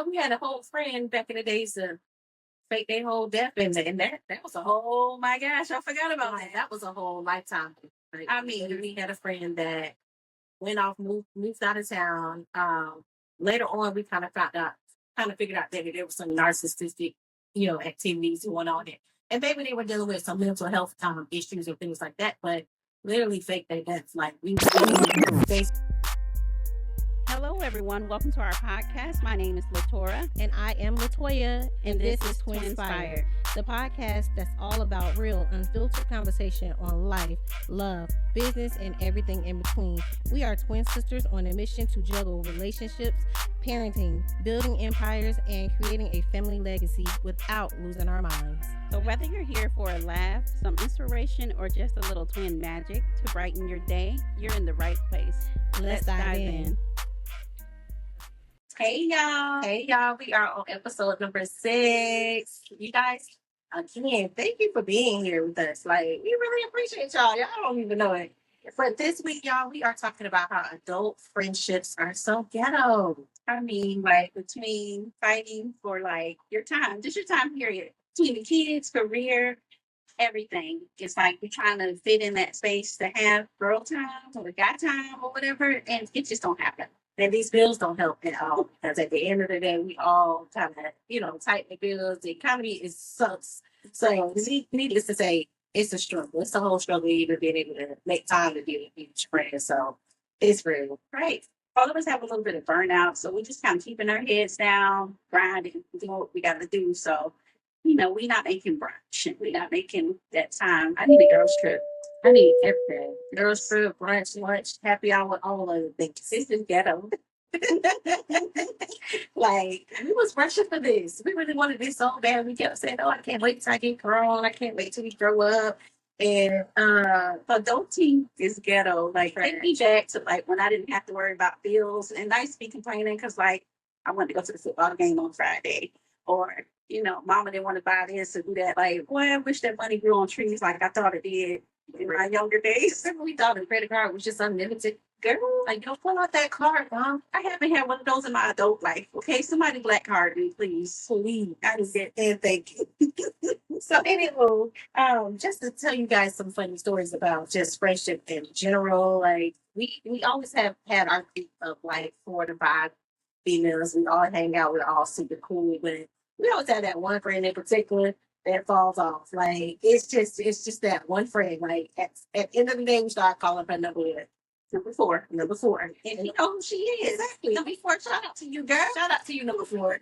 we had a whole friend back in the days to fake their whole death, and that was a whole. My gosh, I forgot about that. That was a whole lifetime. Like, I mean, we had a friend that went off, moved out of town. Later on, we kind of figured out that there was some narcissistic, activities going on there, and maybe they were dealing with some mental health issues or things like that. But literally, fake their deaths. Like we Hello, everyone. Welcome to our podcast. My name is Latora. And I am Latoya, and this is Twinspired, the podcast that's all about real, unfiltered conversation on life, love, business, and everything in between. We are twin sisters on a mission to juggle relationships, parenting, building empires, and creating a family legacy without losing our minds. So whether you're here for a laugh, some inspiration, or just a little twin magic to brighten your day, you're in the right place. Let's dive in. Hey y'all, we are on episode number 6. You guys, again, thank you for being here with us. Like, we really appreciate y'all. Y'all don't even know it. For this week, y'all, we are talking about how adult friendships are so ghetto. I mean, like, between fighting for, like, your time, just your time period, between the kids, career, everything. It's like you're trying to fit in that space to have girl time or guy time or whatever, and it just don't happen. And these bills don't help at all, because at the end of the day, we all kind of, tighten the bills. The economy sucks. So needless to say, it's a struggle. It's a whole struggle even being able to make time to be with each friend. So it's real. Right. All of us have a little bit of burnout, so we're just kind of keeping our heads down, grinding, doing what we got to do. So, we're not making brunch, and we're not making that time. I need a girls trip. I need everything. Girls trip, brunch, lunch, happy hour, all of the things. This is ghetto. Like, we was rushing for this. We really wanted this so bad. We kept saying, "Oh, I can't wait till I get grown. I can't wait till we grow up." And adulting is ghetto. Like, take me back to like when I didn't have to worry about bills, and I used to be complaining because like I wanted to go to the football game on Friday, or mama didn't want to buy this or do that. Like, boy, I wish that money grew on trees like I thought it did in my younger days. We thought the credit card was just unlimited. Girl, like, don't pull out that card, Mom. I haven't had one of those in my adult life. Okay, somebody black card me, please. Please. I just get and thank you. So anyway, just to tell you guys some funny stories about just friendship in general. Like, we always have had our group of like 4 to 5 females. We all hang out. We're all super cool, but we always have that one friend in particular that falls off. Like, it's just that one friend. Like, at the end of the day, we start calling her number four. And you know who she is. Exactly. Number 4, shout out to you, girl. Shout out to you, number 4.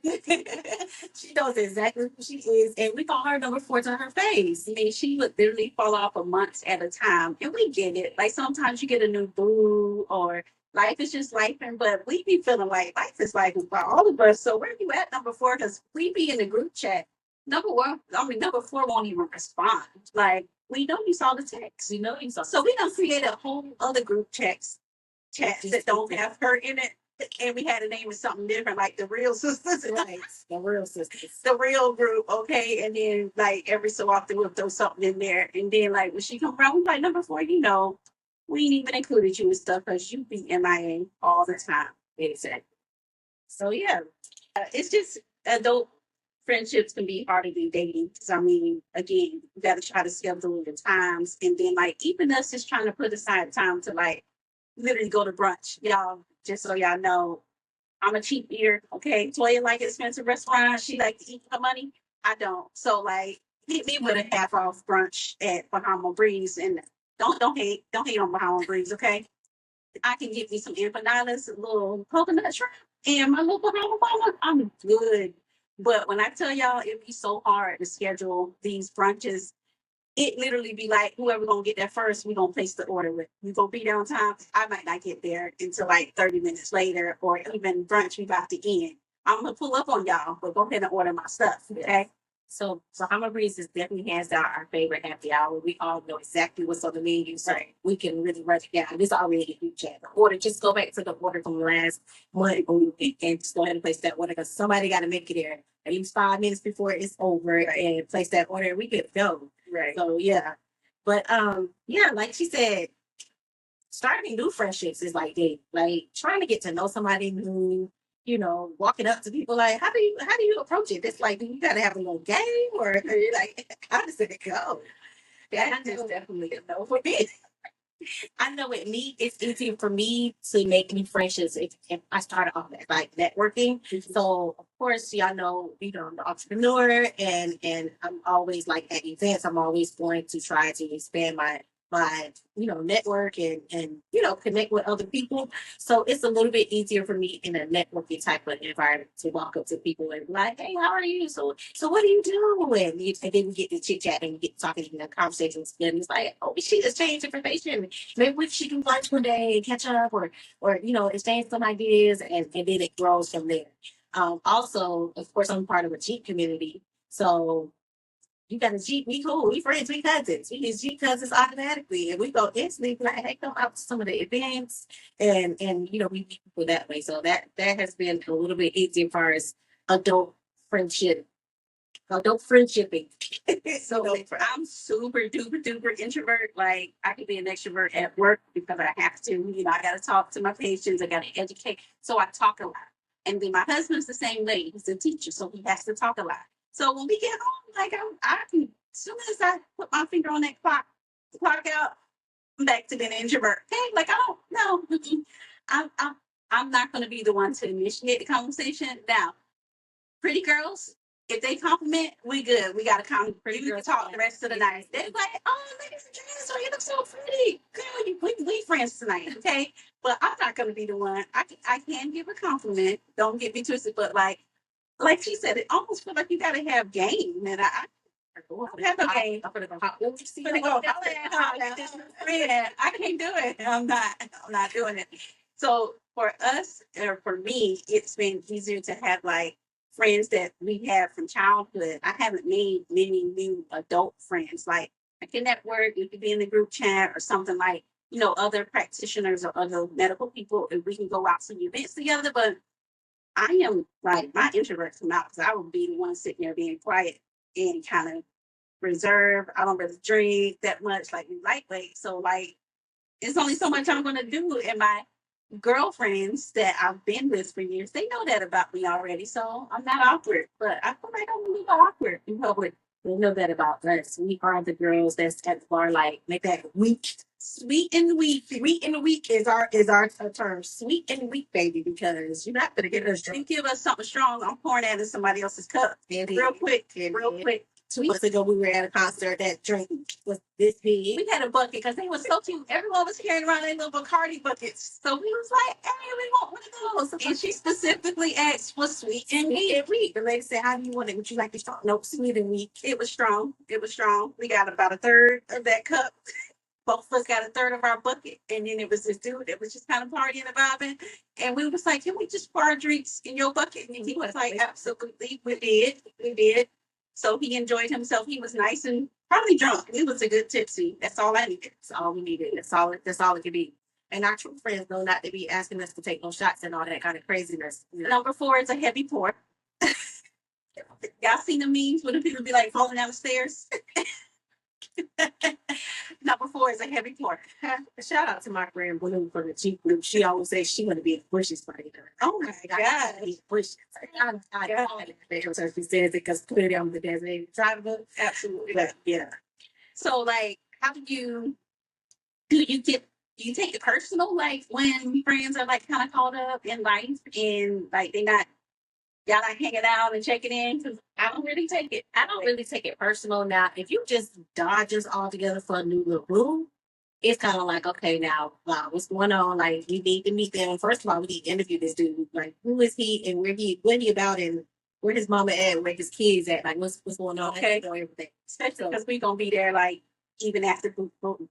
She knows exactly who she is, and we call her number 4 to her face. I mean, she would literally fall off for months at a time, and we get it. Like, sometimes you get a new boo, or life is just life, but we be feeling like life is like for all of us. So where you at, number 4? Because we be in the group chat. Number 4 won't even respond. Like, we know you saw the text. So we don't create a whole other group chats that don't have her in it. And we had to name it something different, like the real sisters. Right. The real sisters. The real group, okay. And then like every so often we'll throw something in there. And then like when she come around, we're like, number 4, we ain't even included you and stuff because you be MIA all the time. Exactly. So yeah, it's just adult friendships can be harder than dating. Because I mean, again, you got to try to schedule your times, and then like even us just trying to put aside time to like literally go to brunch, y'all. Just so y'all know, I'm a cheap eater. Okay, Toya like expensive restaurants. She like to eat her money. I don't. So like, hit me with a half off brunch at Bahama Breeze, and don't hate on Bahama Breeze. Okay, I can give me some empanadas, a little coconut shrimp, and my little Bahama Mama. I'm good. But when I tell y'all, it'd be so hard to schedule these brunches. It literally be like, whoever gonna get there first, we gonna place the order with. We gonna be there on time. I might not get there until like 30 minutes later, or even brunch we about to end. I'm gonna pull up on y'all, but go ahead and order my stuff, okay? So Bahama Breeze is definitely hands down our favorite happy hour. We all know exactly what's on the menu, so we can really run it down. It's already a group chat. The order, just go back to the order from last month and just go ahead and place that order, because somebody got to make it there at least 5 minutes before it's over and place that order. We could go. Right. So yeah, but yeah, like she said, starting new friendships is like dating. Like trying to get to know somebody new. walking up to people like, how do you approach it? It's like, do you gotta have a little game, or are you like, how does it go? That is definitely a no for me. I know it's easier for me to make new friendships if I started off as like networking. So of course, y'all know, I'm the entrepreneur, and I'm always like at events. I'm always going to try to expand my network, and connect with other people. So it's a little bit easier for me in a networking type of environment to walk up to people and be like, hey, how are you? So what are you doing? And then we get to chit chat and we get talking, conversations, and it's like, oh, we should exchange information. Maybe we should do lunch one day and catch up, or exchange some ideas, and then it grows from there. Also, of course, I'm part of a Jeep community, so you got a Jeep, we cool, we friends, we cousins. We use Jeep cousins automatically, and we go instantly be like, hey, come out to some of the events, and we meet people that way. So that has been a little bit easier as far as adult friendship, adult friendshiping. So I'm super duper duper introvert. Like I could be an extrovert at work because I have to. I got to talk to my patients. I got to educate. So I talk a lot. And then my husband's the same way. He's a teacher, so he has to talk a lot. So when we get home, like I can, as soon as I put my finger on that clock out, I'm back to being an introvert. Okay, like I don't know. I'm not going to be the one to initiate the conversation. Now, pretty girls, if they compliment, we good. We got to compliment. Pretty girls talk the rest of the night. They're like, oh, ladies and gentlemen, you look so pretty. Girl, we friends tonight, okay? But I'm not going to be the one. I can give a compliment. Don't get me twisted, but like she said, it almost feels like you got to have game. And I don't have no game. I'm going to go hot. I can't do it. I'm not doing it. So for us, or for me, it's been easier to have like friends that we have from childhood. I haven't made many new adult friends. Like I can network, you could be in the group chat or something like, other practitioners or other medical people, and we can go out to events together. But I am like, my introverts come out because I would be the one sitting there being quiet and kind of reserved. I don't really drink that much, like lightweight. So like, it's only so much I'm going to do. And my girlfriends that I've been with for years, they know that about me already. So I'm not awkward, but I feel like I'm a little awkward in public. They know that about us. We are the girls that's at the bar, like make that weak, sweet and weak. Sweet and weak is our term. Sweet and weak, baby, because you're not gonna get us drunk. You give us something strong, I'm pouring that in somebody else's cup. Real quick. 2 weeks ago, we were at a concert. That drink was this big. We had a bucket because they were so cute. Everyone was carrying around their little Bacardi buckets. So we was like, hey, we want one of those. And she specifically asked for sweet and weak. The lady said, how do you want it? Would you like it strong? Nope, sweet and weak. It was strong. We got about a third of that cup. Both of us got a third of our bucket. And then it was this dude that was just kind of partying and vibing. And we was like, can we just pour our drinks in your bucket? And he was like, absolutely. We did. So he enjoyed himself. He was nice and probably drunk. We was a good tipsy. That's all I needed. That's all we needed. That's all it could be. And our true friends know not to be asking us to take no shots and all that kind of craziness. Number 4 is a heavy pour. Y'all seen the memes when the people be like falling down the stairs? Number 4 is a heavy pour. Shout out to my friend Blue from the Jeep group. She always says she want to be a bushes fighter. Oh my God. Bushes. So she says it because clearly I'm the designated driver. Absolutely. But yeah. So like, how do you take it personal? Like when friends are like kind of caught up in life and like y'all not hanging out and checking in? Because I don't really take it personal. Now, if you just dodge us all together for a new little boo, it's kind of like, okay, now, what's going on? Like, we need to meet them. First of all, we need to interview this dude. Like, who is he and what he about and where his mama at, where his kids at? Like, what's going on? Okay. Everything. Especially because we're going to be there, like, even after,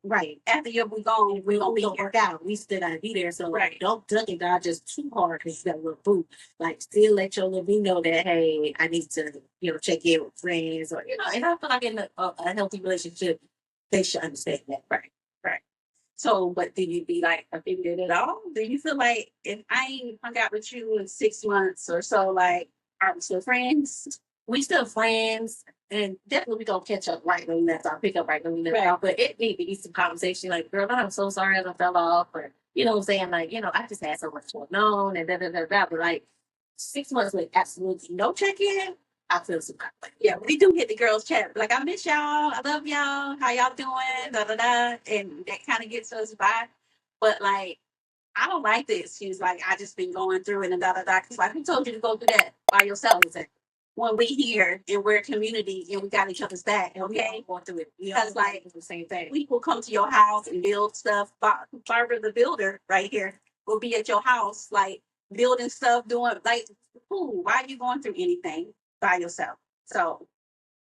right, after you're gone, we're going to be here. Work out. We still got to be there. So, right. Don't duck and dodge just too hard because you got a little boo. Like, still let your little boo know that, hey, I need to, check in with friends or, and I feel like in a healthy relationship, they should understand that. Right. So, but do you be like offended at all? Do you feel like if I ain't hung out with you in 6 months or so, like, are we still friends? We still friends, and definitely we gonna catch up right when we left off, pick up right when we left off. But it need to be some conversation, like, girl, I'm so sorry I fell off, or you know what I'm saying, like, I just had so much going on, and da da da da. But like, 6 months with absolutely no check-in, I feel some kind of way. Yeah, we do hit the girls chat. Like, I miss y'all. I love y'all. How y'all doing? Da da da. And that kind of gets us by. But like, I don't like this. She's like, I just been going through it and da da da. Because like, who told you to go through that by yourself? When we here and we're a community and we got each other's back, okay? Going through it. Because like the same thing. we will come to your house and build stuff. Barbara the builder right here will be at your house, like building stuff, doing like, ooh, why are you going through anything by yourself? So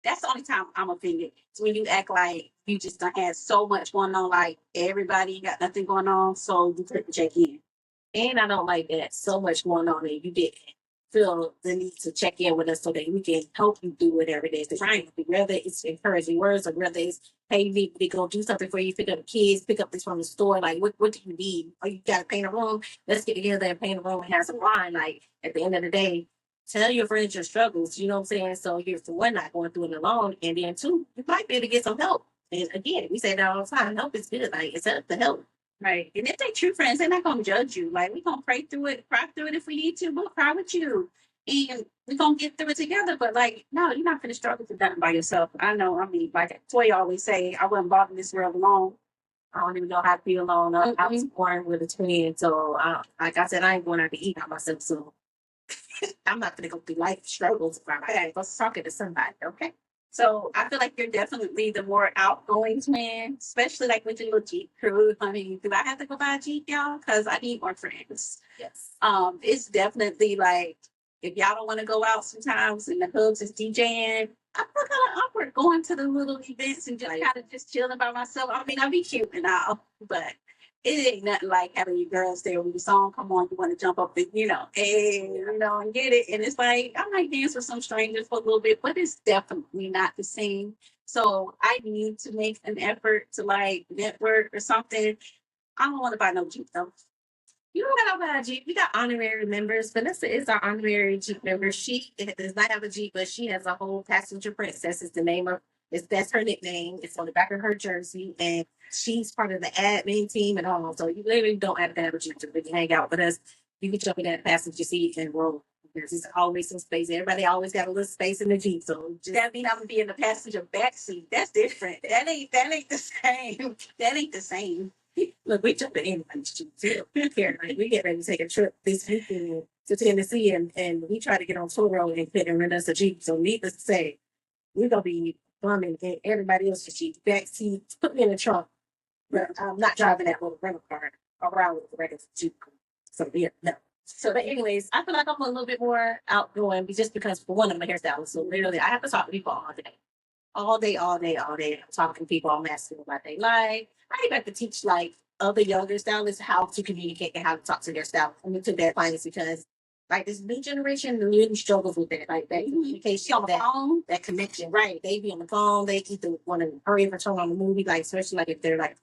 that's the only time I'm offended. It's when you act like you just done had so much going on, like everybody got nothing going on, so you couldn't check in. And I don't like that so much going on and you didn't feel the need to check in with us so that we can help you do whatever it is that Right. you do. Whether it's encouraging words or whether it's, hey, you need to go do something for you, pick up the kids, pick up this from the store. Like, what do you need? Oh, you got to paint a room? Let's get together and paint a room and have some wine. Like, at the end of the day, tell your friends your struggles, you know what I'm saying? So you're, for one, not going through it alone. And then two, you might be able to get some help. And again, we say that all the time. Help is good. Like, it's up to help. Right. And if they true friends, they're not gonna judge you. Like, we're gonna pray through it, cry through it if we need to. We'll cry with you. And we're gonna get through it together. But like, no, you're not gonna struggle to nothing by yourself. I know, I mean, like Toy always say, I wasn't born in this world alone. I don't even know how to feel alone. I was born with a twin. So, like I said, I ain't going out to eat by myself. So, I'm not going to go through life struggles by myself. Let's talk to somebody, okay? So I feel like you're definitely the more outgoing twin, especially like with your little Jeep crew. I mean, do I have to go buy a Jeep, y'all? Because I need more friends. Yes. It's definitely like if y'all don't want to go out sometimes and the hubs is DJing, I feel kind of awkward going to the little events and just kind of just chilling by myself. I mean, I'd be cute and all, but it ain't nothing like having your girls there when the song come on, you want to jump up and, hey, and get it. And it's like, I might dance with some strangers for a little bit, but it's definitely not the same. So I need to make an effort to like network or something. I don't want to buy no Jeep though. You don't gotta buy a Jeep. We got honorary members. Vanessa is our honorary Jeep member. She does not have a Jeep, but she has a whole passenger princess. Is the name of that's her nickname. It's on the back of her jersey, and she's part of the admin team and all. So you literally don't have to have a Jeep to really hang out with us. You can jump in that passenger seat and roll. There's always some space. Everybody always got a little space in the Jeep. So just, That means I'm gonna be in the passenger back seat. That's different. That ain't the same. That ain't the same. look, we jumping in anybody's Jeep too. Here, like, we get ready to take a trip this weekend to Tennessee, and we try to get on tour road and fit and rent us a Jeep. So needless to say, we're gonna be bumming in everybody else's Jeep back seats, put me in the trunk. But I'm not driving that little rental car around with the regular Jeep. So yeah, no. So, but anyways, I feel like I'm a little bit more outgoing just because, for one, I'm a hairstylist. So literally, I have to talk to people all day. All day, all day, all day. I'm talking to people. I'm asking what they like. I even have to teach like other younger stylists how to communicate and how to talk to their stylists and to their clients because like this new generation really struggles with that. Like that communication, On the phone. that connection, right? They be on the phone, they either want to hurry up and turn on the movie, like especially like if they're like,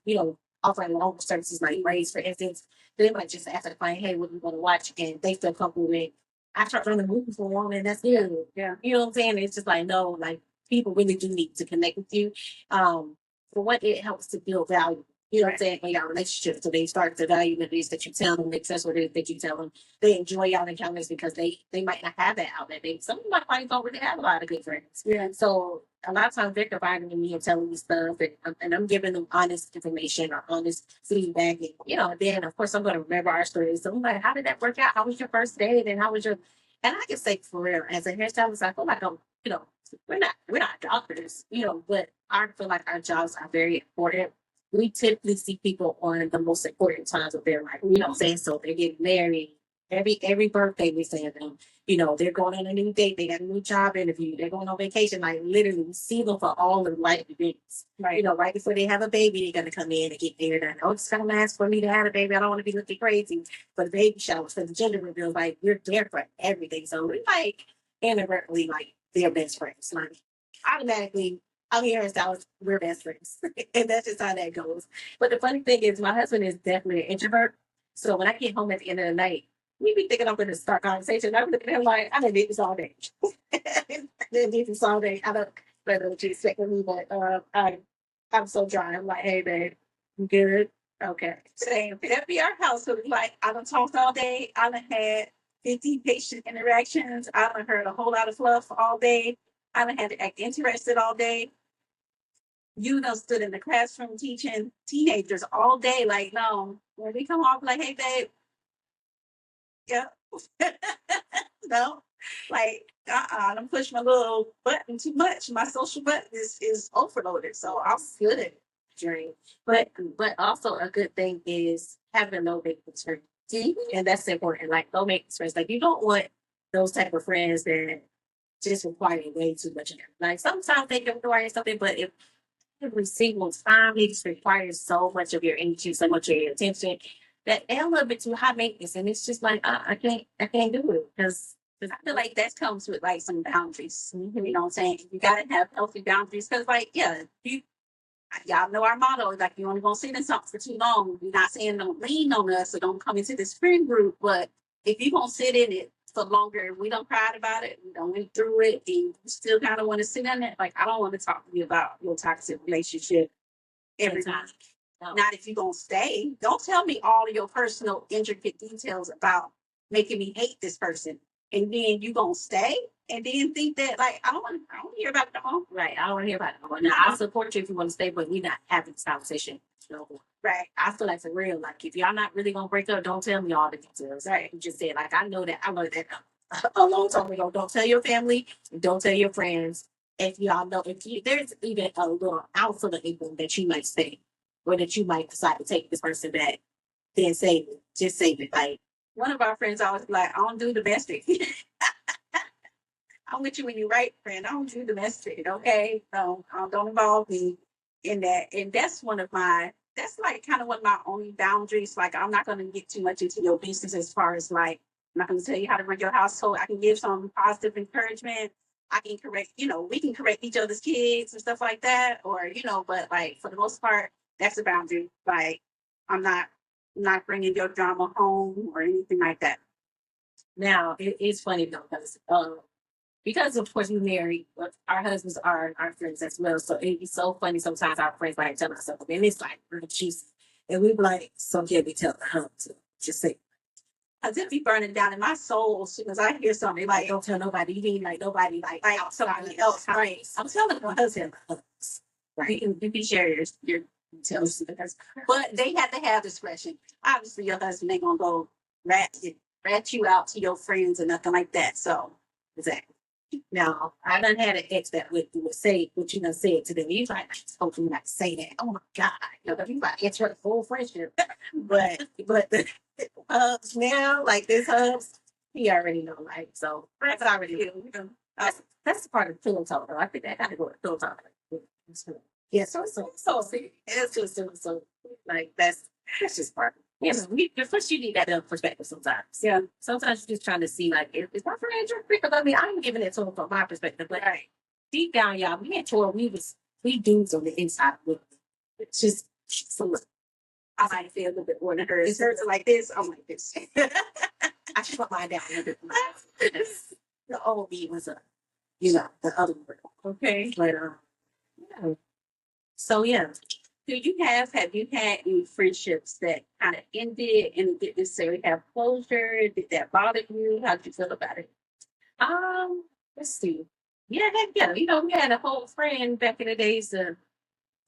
offering longer services like raise, for instance, they might just ask the client, hey, what do you want to watch? And they feel comfortable with I start running the movie for a while and that's good. Yeah. You know what I'm saying? It's just like no, like people really do need to connect with you. For what it helps to build value. You know what I'm saying? In our relationship. So they start to value what it is that you tell them, they trust what it is that you tell them. They enjoy y'all encounters because they might not have that outlet. Some of my clients don't really have a lot of good friends. Yeah. So a lot of times they're confiding in me and telling me stuff and I'm giving them honest information or honest feedback. And then of course I'm gonna remember our stories. So I'm like, how did that work out? How was your first date? And how was your and I can say for real, as a hairstylist, I feel like we're not doctors, but I feel like our jobs are very important. We typically see people on the most important times of their life. You know what I'm saying? So they're getting married. Every birthday we say them, they're going on a new date, they got a new job interview, they're going on vacation. Like literally we see them for all the life events. Right. Right before they have a baby, they're gonna come in and get married. I know it's gonna last for me to have a baby. I don't want to be looking crazy. For the baby showers, for the gender reveal, like we're there for everything. So we like inadvertently like they're best friends. Like automatically I'm here and Dallas, we're best friends. And that's just how that goes. But the funny thing is my husband is definitely an introvert. So when I get home at the end of the night, we be thinking I'm going to start conversation. I'm looking at him like, I done did this all day. I done did this all day. I don't know what you expect of me, but I'm so dry. I'm like, hey, babe, you good? Okay. Same. That'd be our house. So like, I done talked all day. I done had 50 patient interactions. I done heard a whole lot of fluff all day. I done had to act interested all day. You done stood in the classroom teaching teenagers all day. Like, no, when we come off, like, hey, babe, yeah, no, like, I'm pushing my little button too much. My social button is overloaded, so I'm good at Dream. But also a good thing is having no making friends. And that's important. Like no making friends. Like you don't want those type of friends that just require way too much of them. Like sometimes they can require something, but if every single time it just requires so much of your energy, so much of your attention, that they're a little bit too high maintenance. And it's just like I can't do it because I feel like that comes with like some boundaries. You know what I'm saying? You gotta have healthy boundaries because, like, yeah, y'all know our motto is like you only gonna sit in something for too long. We're not saying don't lean on us or don't come into this friend group, but if you gonna sit in it for longer, we don't cry about it, we don't went through it, and you still kind of want to sit in it. Like I don't want to talk to you about your toxic relationship every time. No. Not if you're gonna stay. Don't tell me all of your personal intricate details about making me hate this person, and then you gonna stay and then think that like I don't want to hear about it no more. Right. I don't want to hear about it no more. Now I'll support you if you want to stay, but we're not having this conversation. No. Right. I feel like for real. Like if y'all not really gonna break up, don't tell me all the details. Right. You just said like I learned that a long time ago. Don't tell your family, don't tell your friends. If y'all know if there's even a little ounce of an inkling that you might stay or that you might decide to take this person back, then save it. Just save it. Like one of our friends always like, I don't do domestic. I'm with you when you're right, friend. I don't do domestic, okay? So don't involve me in that. And that's that's like kind of one of my only boundaries. Like I'm not gonna get too much into your business as far as like I'm not gonna tell you how to run your household. I can give some positive encouragement. I can correct, we can correct each other's kids and stuff like that. Or, but like for the most part, that's a boundary. Like I'm not bringing your drama home or anything like that. Now it is funny though because of course we married, but our husbands are our friends as well. So it'd be so funny sometimes our friends like tell us something, and it's like real juicy, and we be like, so yeah, we tell her to just say. Cause it be burning down in my soul as soon as I hear something like, don't tell nobody. You mean like nobody like somebody else, right? I'm telling my husband, right? You can share your details, but they have to have discretion. Obviously, your husband ain't gonna go rat you out to your friends or nothing like that. So, exactly. Now, I done had an ex that would say what you done said to them. He's like, I just told you not to say that. Oh my God. He's like, it's her full friendship. but the hubs now, like this hubs, he already know, like, so that's already know. That's the part of pillow talk, though. I think that gotta go with pillow talk. Yeah, so see, it's just so like that's just part. Yes, first you need that other perspective sometimes. Yeah, sometimes you're just trying to see like is my friend because I mean I'm giving it to him from my perspective, but right. Deep down, y'all, me and Tor, we dudes on the inside. It's just so I might feel a little bit more than her. It's hurts like this. I'm like this. I should put mine down a little bit more. The old me was the other word. Okay, but yeah. So yeah. Have you had any friendships that kind of ended and didn't necessarily have closure? Did that bother you? How did you feel about it? Let's see. Yeah, heck yeah. We had a whole friend back in the days of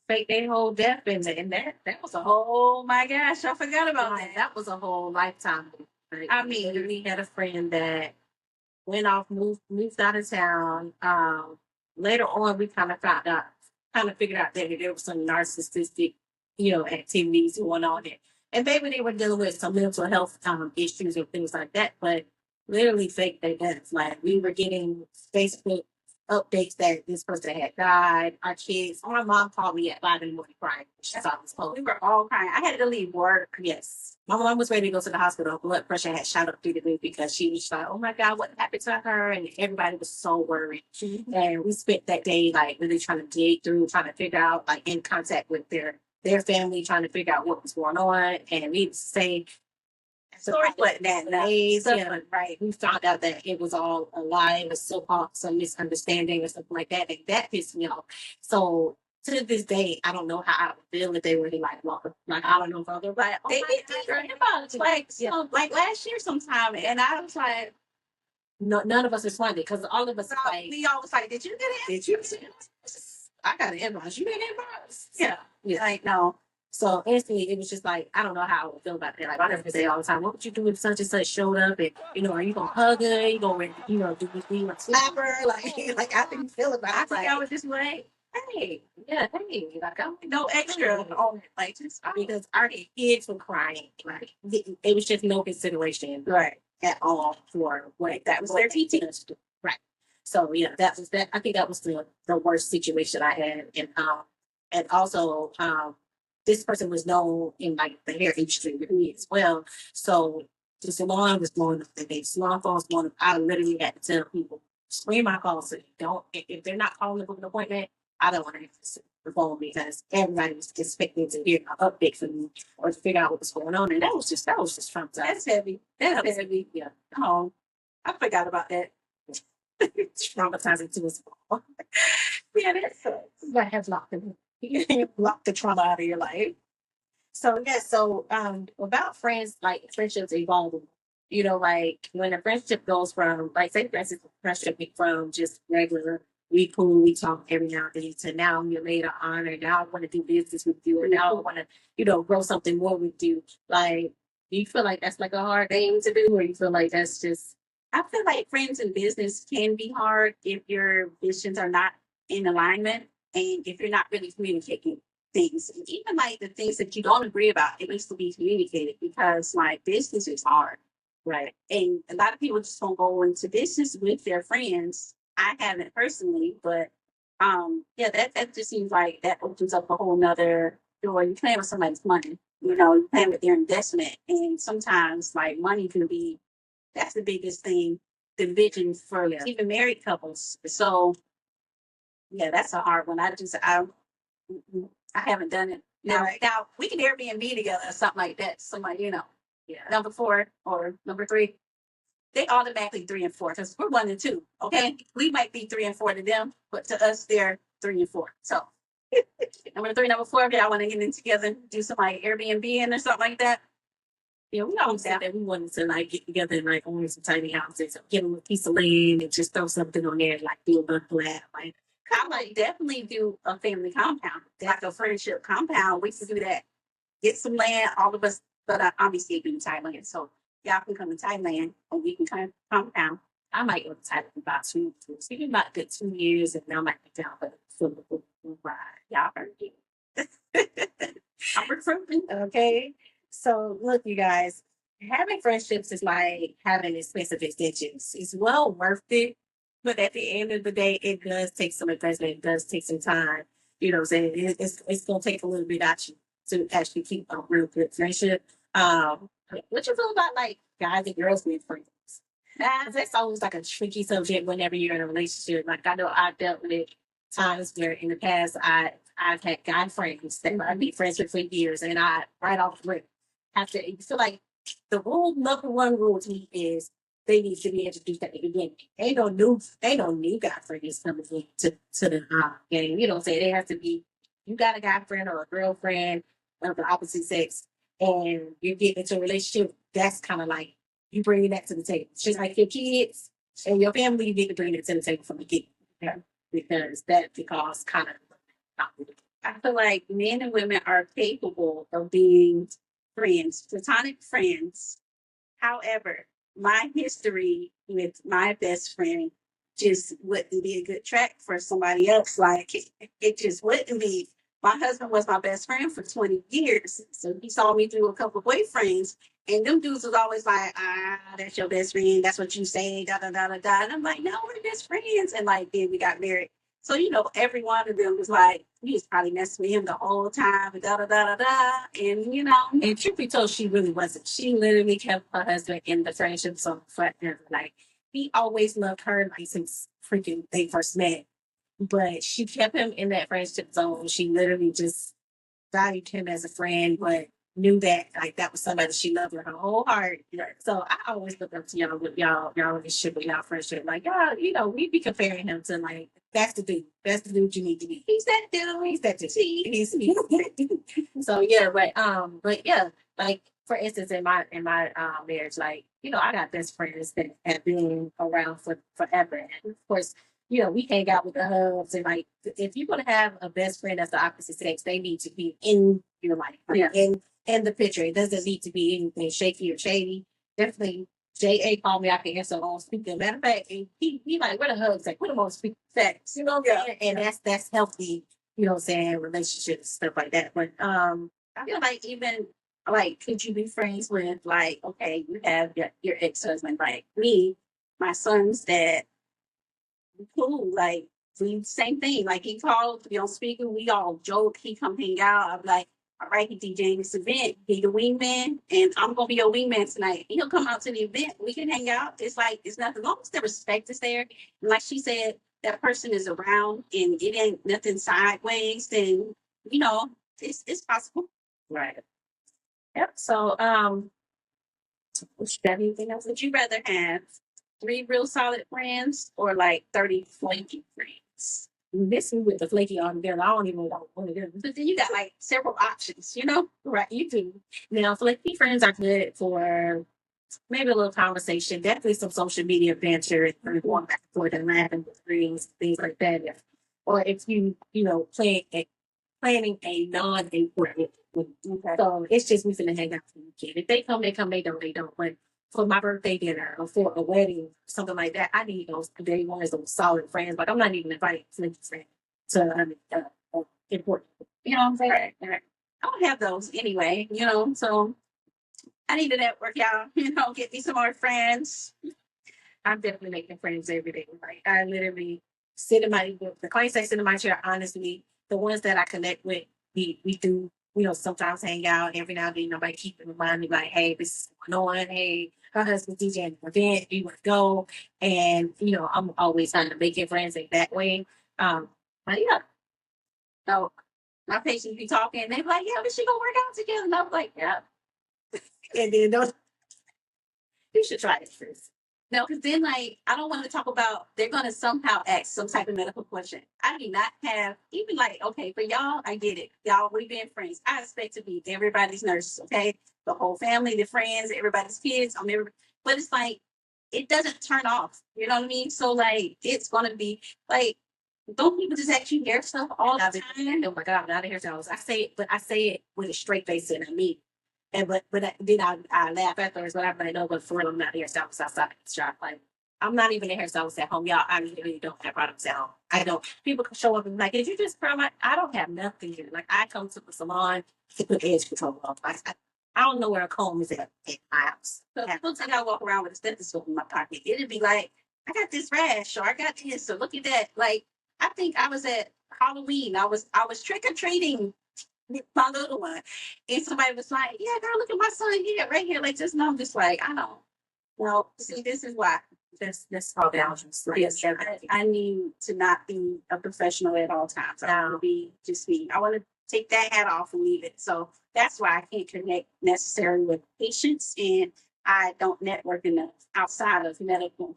fake their whole death and that was a whole my gosh, I forgot about that. That was a whole lifetime. Like, I mean, we had a friend that went off, moved out of town. Later on we kind of figured out that there was some narcissistic, activities going on there. And maybe they were dealing with some mental health issues and things like that, but literally fake their deaths. Like we were getting Facebook updates that this person had died. Our kids, my mom called me at 5 a.m. crying. She saw this post. We were all crying. I had to leave work. Yes. My mom was ready to go to the hospital. Blood pressure had shot up through the roof because she was like, oh my God, what happened to her? And everybody was so worried. Mm-hmm. And we spent that day like really trying to dig through, trying to figure out, like in contact with their family, trying to figure out what was going on. And needless to say, but that days, right. We found out that it was all a lie, it was so-called some misunderstanding or something like that. And that pissed me off. So to this day, I don't know how I would feel if they were like walk. Like I don't know if I would like, oh They my did God, about it like yeah. like last year sometime, and I was like, No, none of us responded because all of us like we all was like, did you get it? did you see it? I got an inbox. You got an inbox? Yeah. Yeah. Like no. So instantly, it was just like I don't know how I would feel about that. Like I never say all the time, what would you do if such and such showed up? And are you gonna hug her? You gonna do this thing like slap her? Like how do you feel about it? I think I was just like, hey, Yeah, hey, like I'm no extra on it, like just because our kids were crying. Like it was just no consideration right. at all for what That was their teaching. us to do. Right. So yeah, that was that. I think that was the worst situation I had, and also this person was known in like the hair industry with me as well. So the salon was blowing up. The salon phone was blowing up. I literally had to tell people, screen my calls. So don't if they're not calling to book an appointment, I don't want to answer the phone because everybody was expecting to hear an update from me or to figure out what was going on. And that was just traumatizing. That's heavy. That's heavy. Yeah. Oh, I forgot about that. Traumatizing to us all. Yeah, that's That has locked the trauma out of your life. So yeah, so about friends, like friendships evolve. Like when a friendship goes from like say for instance friendship from just regular we cool, we talk every now and then to now you're made an honor, now I want to do business with you, or now I want to, grow something more with you. Like do you feel like that's like a hard thing to do, or you feel like that's just I feel like friends in business can be hard if your visions are not in alignment and if you're not really communicating things. And even like the things that you don't agree about, it needs to be communicated because like business is hard. right? And a lot of people just don't go into business with their friends. I haven't personally, but yeah, that just seems like that opens up a whole nother door. You playing with somebody's money, you playing with their investment. And sometimes like money can be that's the biggest thing, the vision for even married couples. So yeah, that's a hard one. I haven't done it. Now we can Airbnb together or something like that. Somebody, Yeah. number 4 or number 3, they automatically 3 and 4 because we're 1 and 2. Okay, we might be 3 and 4 to them, but to us they're 3 and 4. So number 3, number 4, if y'all want to get in together, do some like Airbnb or something like that. Yeah, we always said that we wanted to like get together and like own some tiny houses, or get them a piece of land and just throw something on there, and, like build a flat. Like I might definitely do a family compound, like a friendship compound. We can do that. Get some land, all of us, but obviously in Thailand. So y'all can come to Thailand and we can kind of compound. I might go to Thailand in about 2 years, maybe about good 2 years, and then I might be down for the ride. Y'all heard it. I'm recruiting. Okay. So look, you guys, having friendships is like having expensive extensions. It's well worth it, but at the end of the day, it does take some investment. It does take some time. You know what I'm saying? It's gonna take a little bit out you to actually keep a real good friendship. What you feel about like guys and girls being friends? That's always like a tricky subject whenever you're in a relationship. Like I know I've dealt with times where in the past I've had guy friends that I've been friends with for years, and I right off the rip have to feel like the number one rule to me is they need to be introduced at the beginning. Ain't no new guy friends coming to the game. You know what I'm saying? They have to be you got a guy friend or a girlfriend of the opposite sex and you're getting into a relationship, that's kind of like you bringing that to the table. It's just like your kids and your family, you need to bring it to the table from the get because that because kind of I feel like men and women are capable of being friends, platonic friends. However, my history with my best friend just wouldn't be a good track for somebody else. Like it just wouldn't be. My husband was my best friend for 20 years. So he saw me through a couple of boyfriends. And them dudes was always like, that's your best friend. That's what you say, da da da da da. And I'm like, no, we're best friends. And like then we got married. So, every one of them was like, he was probably messing with him the whole time, and da da da da da. And And truth be told, she really wasn't. She literally kept her husband in the friendship zone forever. Like he always loved her like since freaking they first met. But she kept him in that friendship zone. She literally just valued him as a friend, but knew that like that was somebody she loved with her whole heart. So I always look up to y'all with y'all relationship with y'all friendship. Like y'all, we'd be comparing him to like That's the dude. That's the dude you need to be. He's that dude. He's that dude. He's that dude. So yeah, but yeah, like for instance, in my marriage, like I got best friends that have been around for forever, and of course, we hang out with the hubs, and like if you're gonna have a best friend that's the opposite sex, they need to be in your life, like, Yeah. in the picture. It doesn't need to be anything shaky or shady. Definitely J.A. called me, I can answer on speaker. Matter of fact, he like, where the hugs? Like, put them on speaker facts. You know what I'm saying? And that's healthy, what I'm saying, relationships, stuff like that. But I feel like even like could you be friends with like okay you have your ex-husband like me, my son's dad, cool, like we same thing. Like he called to be on speaker, we all joke, he come hang out. I'm like, all right, he DJing this event, he the wingman, and I'm gonna be your wingman tonight. He'll come out to the event, we can hang out. It's like it's nothing, as long as the respect is there. And like she said, that person is around and it ain't nothing sideways, then it's possible. right. Yep. So would you have anything else? Would you rather have 3 real solid friends or like 30 flaky friends? This is with the flaky on there. I don't even know what it is. But then you got like several options. Right, you do. Now, flaky friends are good for maybe a little conversation, definitely some social media banter and going back and forth and laughing with things like that. Or if planning a non-important one. Okay. So it's just we finna hang out for the weekend. If they come, they come. They don't, they don't. But for my birthday dinner or for a wedding, something like that, I need those day ones, those solid friends. Like I'm not even inviting flaky friends to important. You know what I'm saying? Right. I don't have those anyway, so I need to network, y'all, get me some more friends. I'm definitely making friends every day. Like I literally sit in the clients I sit in my chair, honestly, the ones that I connect with, we do, sometimes hang out every now and then. Nobody keep in mind me like, hey, this is going on. Hey, her husband's DJing an event, you want to go? And I'm always trying to make friends in that way. But yeah. So my patients be talking, they be like, yeah, we should go work out together. And I'm like, yeah. And then you should try it first. No, because then like I don't want to talk about they're gonna somehow ask some type of medical question. I do not have even like okay for y'all, I get it. Y'all we been friends. I expect to be everybody's nurse, okay? The whole family, the friends, everybody's kids, but it's like it doesn't turn off. You know what I mean? So like it's gonna be like don't people just ask you hair stuff all the time? Oh my God, I'm not a hairstylist. I say it with a straight face and I mean. And but then I laugh afterwards, but I'm like, no, but for real, I'm not a hairstylist outside the shop. Like, I'm not even a hairstylist at home, y'all. I really don't have products at home. I don't. People can show up and be like, did you just curl my? I don't have nothing here. Like, I come to the salon to put edge control on. I don't know where a comb is at my house. So people think I walk around with a stethoscope in my pocket. It'd be like, I got this rash, or I got this, or look at that. Like, I think I was at Halloween. I was trick or treating. My little one, and somebody was like, "Yeah, girl, look at my son here, right here." Like, just know, I'm just like, I don't. Well, see, this is why. That's all boundaries. Yes, I need to not be a professional at all times. I want to be just me. I want to take that hat off and leave it. So that's why I can't connect necessarily with patients, and I don't network enough outside of medical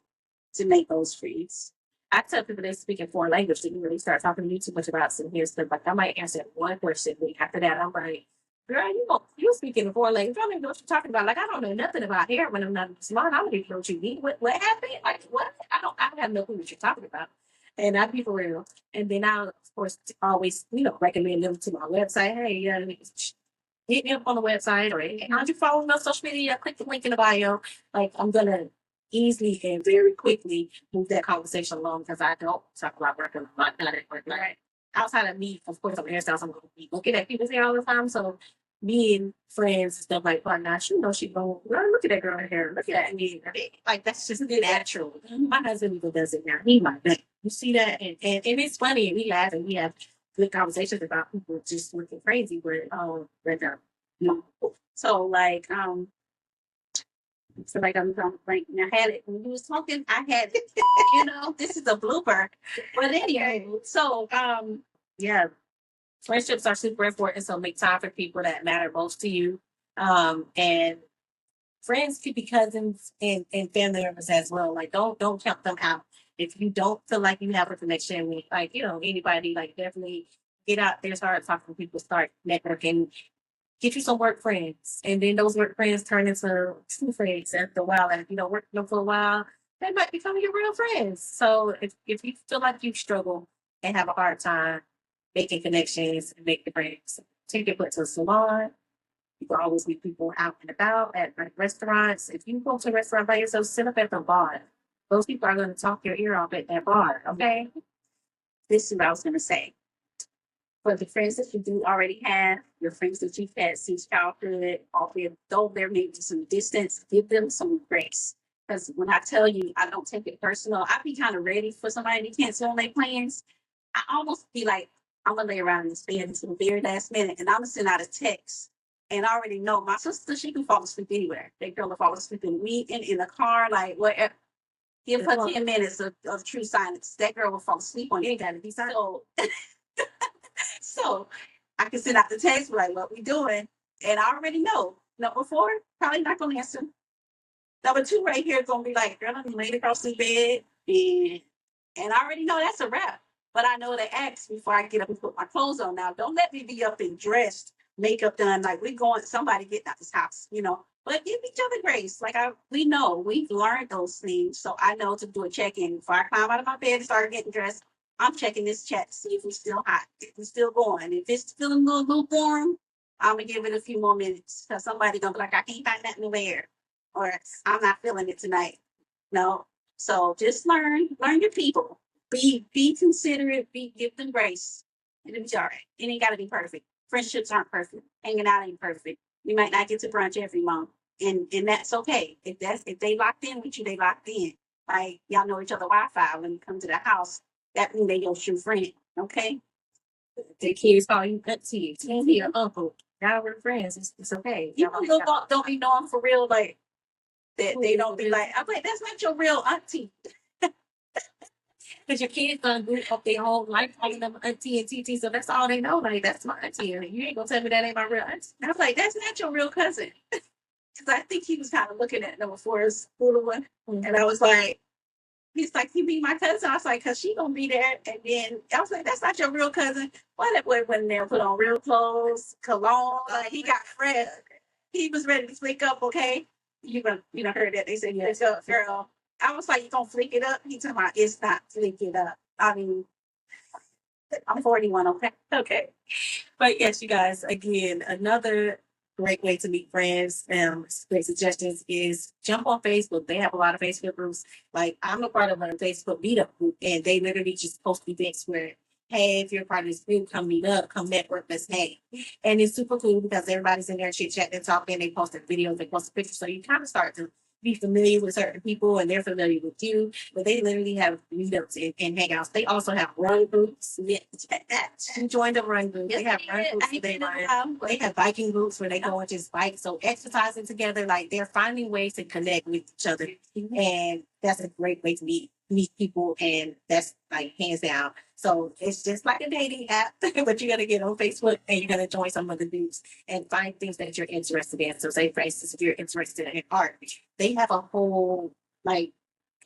to make those friends. I tell people they speak in foreign language, they really start talking to you too much about some here stuff. Like I might answer one question, but after that, I'm like, girl, you speaking in foreign language. I don't even know what you're talking about. Like I don't know nothing about hair when I'm not smart. I don't even know what you mean. What happened? Like what? I have no clue what you're talking about. And I'd be for real. And then I'll of course always, recommend them to my website. Hey, hit me up on the website or hey, how'd you follow me on social media? Click the link in the bio. Like I'm gonna easily and very quickly move that conversation along because I don't talk about working a lot, not at work. Right. Outside of me, of course, I'm a hairstylist, I'm going to be looking at people's hair all the time. So being friends and stuff like that, now she knows she going, girl, look at that girl hair. Look at that. Like that's just natural. My husband even does it now. He might. You see that? And it's funny. We laugh and we have good conversations about people just looking crazy. So like, so like I'm like I had it when you was talking, I had it, this is a blooper. But anyway, so yeah. Friendships are super important, so make time for people that matter most to you. And friends could be cousins and family members as well. Like don't count them out. if you don't feel like you have a connection with like, anybody, like definitely get out there, start talking to people, start networking, get you some work friends. And then those work friends turn into true friends after a while. And if you don't work with them for a while, they might become your real friends. So if you feel like you struggle and have a hard time making connections and making friends, take your butt to a salon. You can always meet people out and about at like restaurants. If you go to a restaurant by yourself, sit up at the bar. Those people are going to talk your ear off at that bar. Okay. This is what I was going to say. For the friends that you do already have, your friends that you've had since childhood, although there may be some distance, give them some grace. Because when I tell you, I don't take it personal. I be kind of ready for somebody to cancel on their plans. I almost be like, I'm gonna lay around in this bed until the very last minute, and I'm gonna send out a text. And I already know my sister, she can fall asleep anywhere. That girl will fall asleep in a meeting, in the car, like whatever. Give her 10 minutes of true silence. That girl will fall asleep on you. Ain't gotta be silent. So I can send out the text, like, what we doing? And I already know. Number 4, probably not gonna answer. Number 2 right here is gonna be like, girl, I'm laid across the bed. And I already know that's a wrap. But I know to ask before I get up and put my clothes on. Now, don't let me be up and dressed, makeup done, like we going, somebody getting out this house, But give each other grace. Like we know, we've learned those things. So I know to do a check-in. Before I climb out of my bed and start getting dressed, I'm checking this chat to see if it's still hot, if it's still going. If it's feeling a little lukewarm, I'm gonna give it a few more minutes. Because somebody gonna be like, I can't find nothing to wear. Or I'm not feeling it tonight. No. So just learn your people. Be considerate, give them grace. And it'll be all right. It ain't gotta be perfect. Friendships aren't perfect. Hanging out ain't perfect. You might not get to brunch every month. And that's okay. If they locked in with you, they locked in. Like y'all know each other Wi-Fi when you come to the house. That means they your true friend. Okay. The kids call you auntie, or uncle. Y'all were friends. It's okay. Don't be knowing for real, like that they don't be like, I'm like, that's not your real auntie. Because your kids done grew up their whole life calling them auntie and TT, so that's all they know. Like, that's my auntie. And you ain't gonna tell me that ain't my real auntie. I was like, that's not your real cousin. Because I think he was kind of looking at number 4's little one. Mm-hmm. And I was like, he's like, you be my cousin? I was like, because she gonna be there. And then I was like, that's not your real cousin. Well, that boy went in there, put on real clothes, cologne. Like, he got fresh. He was ready to flick up, okay? You know, heard that. They said, flick up, girl. I was like, you gonna flick it up? He talking about, it's not flick it up. I mean, I'm 41, okay? Okay. But yes, you guys, again, another great way to meet friends. Great suggestions is jump on Facebook. They have a lot of Facebook groups. Like I'm a part of a Facebook meetup group, and they literally just post events where, hey, if you're part of this group, come meet up, come network, let's hang. And it's super cool because everybody's in there chit chatting and talking. They posted videos, they posted pictures, so you kind of start to be familiar with certain people and they're familiar with you, but they literally have meetups and hangouts. They also have run groups. You join the run group. They have run groups where they run. They have biking groups where they go and just bike. So exercising together, like they're finding ways to connect with each other. And that's a great way to meet people, and that's like hands down. So it's just like a dating app, but you're gonna get on Facebook and you're gonna join some of the groups and find things that you're interested in. So say for instance, if you're interested in art, they have a whole like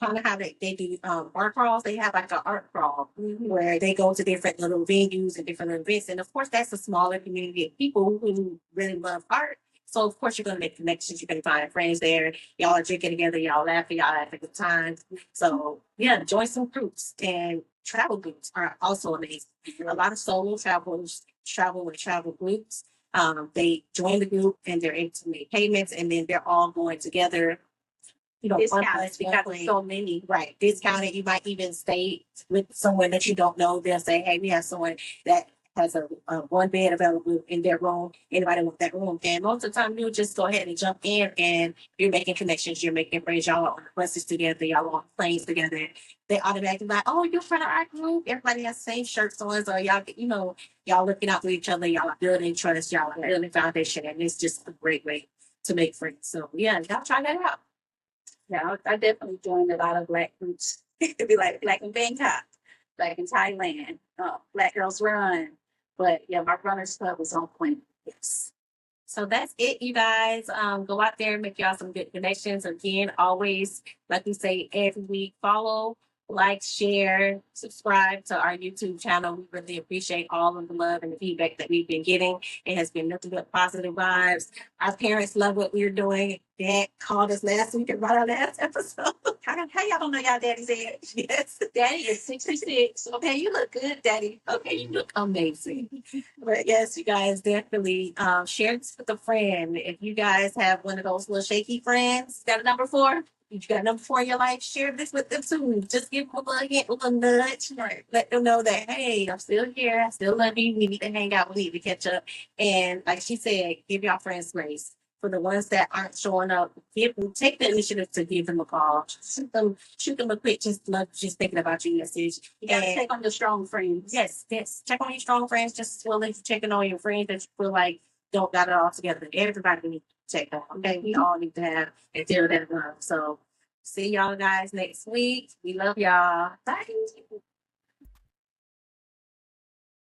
kind of how they do art crawls. They have like an art crawl where they go to different little venues and different little events. And of course that's a smaller community of people who really love art. So of course you're gonna make connections, you're gonna find friends there, y'all are drinking together, y'all laughing, y'all having a good time. So yeah, join some groups, and travel groups are also amazing. A lot of solo travelers travel with travel groups. They join the group and they're able to make payments, and then they're all going together. Discounted because so many. Right. Discounted. You might even stay with someone that you don't know. They'll say, hey, we have someone that has a one bed available in their room. Anybody want that room? And most of the time, you just go ahead and jump in, and you're making connections. You're making friends. Y'all are on the buses together. Y'all are on planes together. They automatically like, oh, you're from our group. Everybody has the same shirts on. So y'all, y'all looking out for each other. Y'all are building trust. Y'all are building foundation. And it's just a great way to make friends. So yeah, y'all try that out. Yeah, I definitely joined a lot of Black groups. It'd be like Black in Bangkok, Black in Thailand, Black Girls Run. But yeah, my runners club was on point. Yes. So that's it, you guys. Go out there and make y'all some good connections. Again, always, like we say every week, follow like, share, subscribe to our YouTube channel. We really appreciate all of the love and the feedback that we've been getting. It has been nothing but positive vibes. Our parents love what we're doing. Dad called us last week about our last episode. How y'all don't know y'all daddy's age? Yes, daddy is 66. Okay, you look good, daddy. Okay, you look amazing. But yes, you guys definitely share this with a friend. If you guys have one of those little shaky friends, got a number 4? If you got number 4 in your life, share this with them too. Just give them a little hint, a little nudge. Right. Let them know that, hey, I'm still here. I still love you. We need to hang out. We need to catch up. And like she said, give y'all friends grace. For the ones that aren't showing up, take the initiative to give them a call. Shoot them a quick, just thinking about you message. You gotta check on your strong friends. Yes. Check on your strong friends just as well as checking on your friends that you feel like don't got it all together. Everybody needs to check on. Okay, we all need to have and deal that love. So see y'all guys next week. We love y'all. Bye.